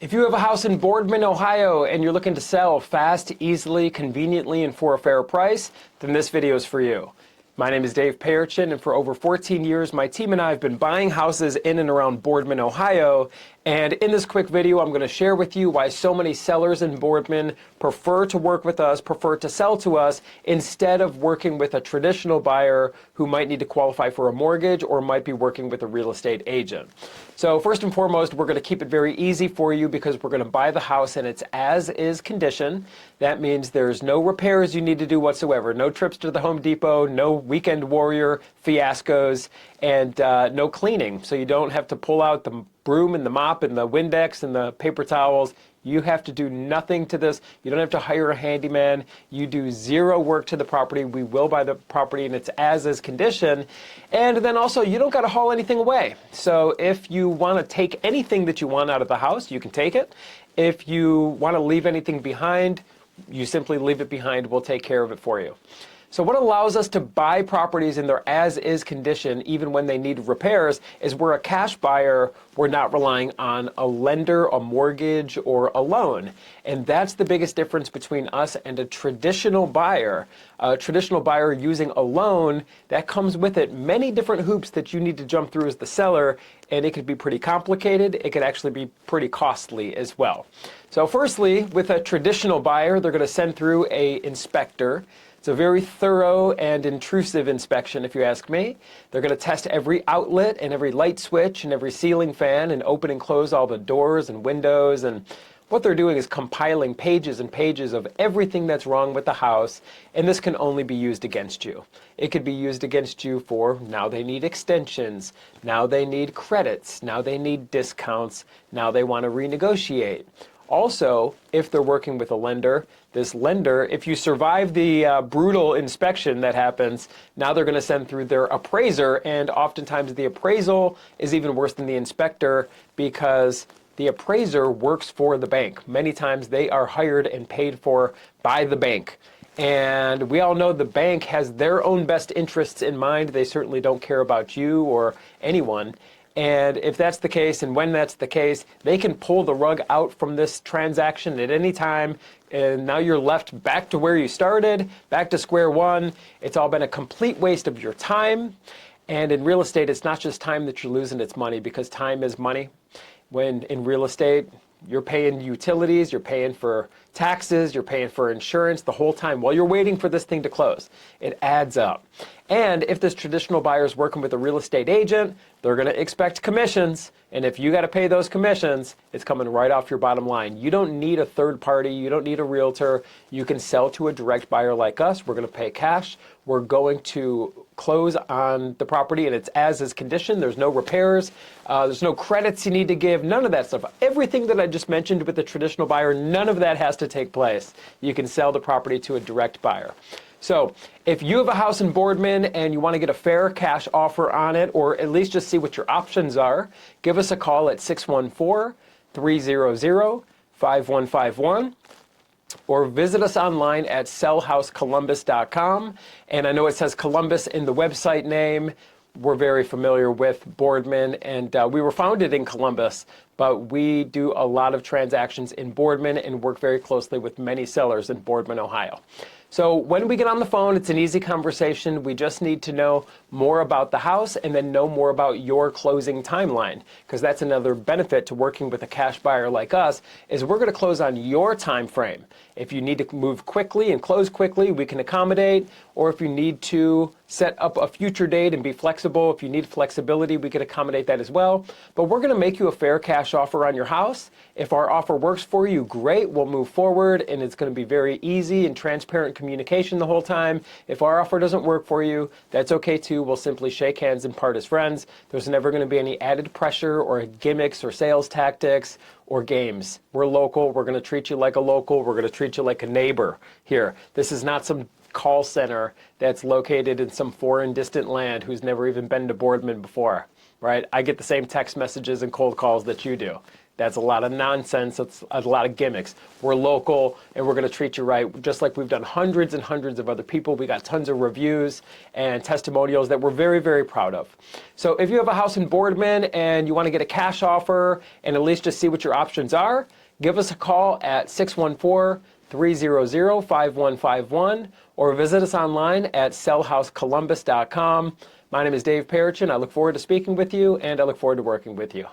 If you have a house in Boardman, Ohio, and you're looking to sell fast, easily, conveniently, and for a fair price, then this video is for you. My name is Dave Payerchin, and for over 14 years, my team and I have been buying houses in and around Boardman, Ohio. And in this quick video, I'm going to share with you why so many sellers in Boardman prefer to work with us, prefer to sell to us, instead of working with a traditional buyer who might need to qualify for a mortgage or might be working with a real estate agent. So first and foremost, we're going to keep it very easy for you because we're going to buy the house in its as-is condition. That means there's no repairs you need to do whatsoever, no trips to the Home Depot, no weekend warrior fiascos, and no cleaning. So you don't have to pull out the broom and the mop and the Windex and the paper towels. You have to do nothing to this. You don't have to hire a handyman. You do zero work to the property. We will buy the property in its as-is condition. And then also, you don't got to haul anything away. So if you want to take anything that you want out of the house, you can take it. If you want to leave anything behind, you simply leave it behind. We'll take care of it for you. So what allows us to buy properties in their as-is condition, even when they need repairs, is we're a cash buyer. We're not relying on a lender, a mortgage, or a loan. And that's the biggest difference between us and a traditional buyer. A traditional buyer using a loan, that comes with it many different hoops that you need to jump through as the seller, and it could be pretty complicated. It could actually be pretty costly as well. So firstly, with a traditional buyer, they're going to send through an inspector. It's a very thorough and intrusive inspection, if you ask me. They're going to test every outlet and every light switch and every ceiling fan and open and close all the doors and windows. And what they're doing is compiling pages and pages of everything that's wrong with the house. And this can only be used against you. It could be used against you for now they need extensions, now they need credits, now they need discounts, now they want to renegotiate. Also, if they're working with a lender, this lender, if you survive the brutal inspection that happens, now they're going to send through their appraiser, and oftentimes the appraisal is even worse than the inspector because the appraiser works for the bank. Many times they are hired and paid for by the bank. And we all know the bank has their own best interests in mind. They certainly don't care about you or anyone. And if that's the case, and when that's the case, they can pull the rug out from this transaction at any time. And now you're left back to where you started, back to square one. It's all been a complete waste of your time. And in real estate, it's not just time that you're losing, it's money, because time is money. When in real estate, you're paying utilities, you're paying for taxes, you're paying for insurance the whole time while you're waiting for this thing to close. It adds up. And if this traditional buyer is working with a real estate agent, they're going to expect commissions. And if you got to pay those commissions, it's coming right off your bottom line. You don't need a third party. You don't need a realtor. You can sell to a direct buyer like us. We're going to pay cash. We're going to close on the property in its as-is condition. There's no repairs. There's no credits you need to give. None of that stuff. Everything that I just mentioned with the traditional buyer, none of that has to take place. You can sell the property to a direct buyer. So if you have a house in Boardman and you want to get a fair cash offer on it, or at least just see what your options are, give us a call at 614-300-5151. Or visit us online at sellhousecolumbus.com. And I know it says Columbus in the website name. We're very familiar with Boardman, and we were founded in Columbus, but we do a lot of transactions in Boardman and work very closely with many sellers in Boardman, Ohio. So when we get on the phone, it's an easy conversation. We just need to know more about the house and then know more about your closing timeline, because that's another benefit to working with a cash buyer like us, is we're going to close on your time frame. If you need to move quickly and close quickly, we can accommodate. Or if you need to set up a future date and be flexible, if you need flexibility, we can accommodate that as well. But we're going to make you a fair cash offer on your house. If our offer works for you, great, we'll move forward, and it's going to be very easy and transparent communication the whole time. If our offer doesn't work for you, that's okay too. We'll simply shake hands and part as friends. There's never going to be any added pressure or gimmicks or sales tactics or games. We're local. We're going to treat you like a local. We're going to treat you like a neighbor here. This is not some call center that's located in some foreign distant land who's never even been to Boardman before, right? I get the same text messages and cold calls that you do. That's a lot of nonsense. That's a lot of gimmicks. We're local, and we're going to treat you right, just like we've done hundreds and hundreds of other people. We got tons of reviews and testimonials that we're very, very proud of. So if you have a house in Boardman and you want to get a cash offer and at least just see what your options are, give us a call at 614-300-5151 or visit us online at sellhousecolumbus.com. My name is Dave Perichin. I look forward to speaking with you, and I look forward to working with you.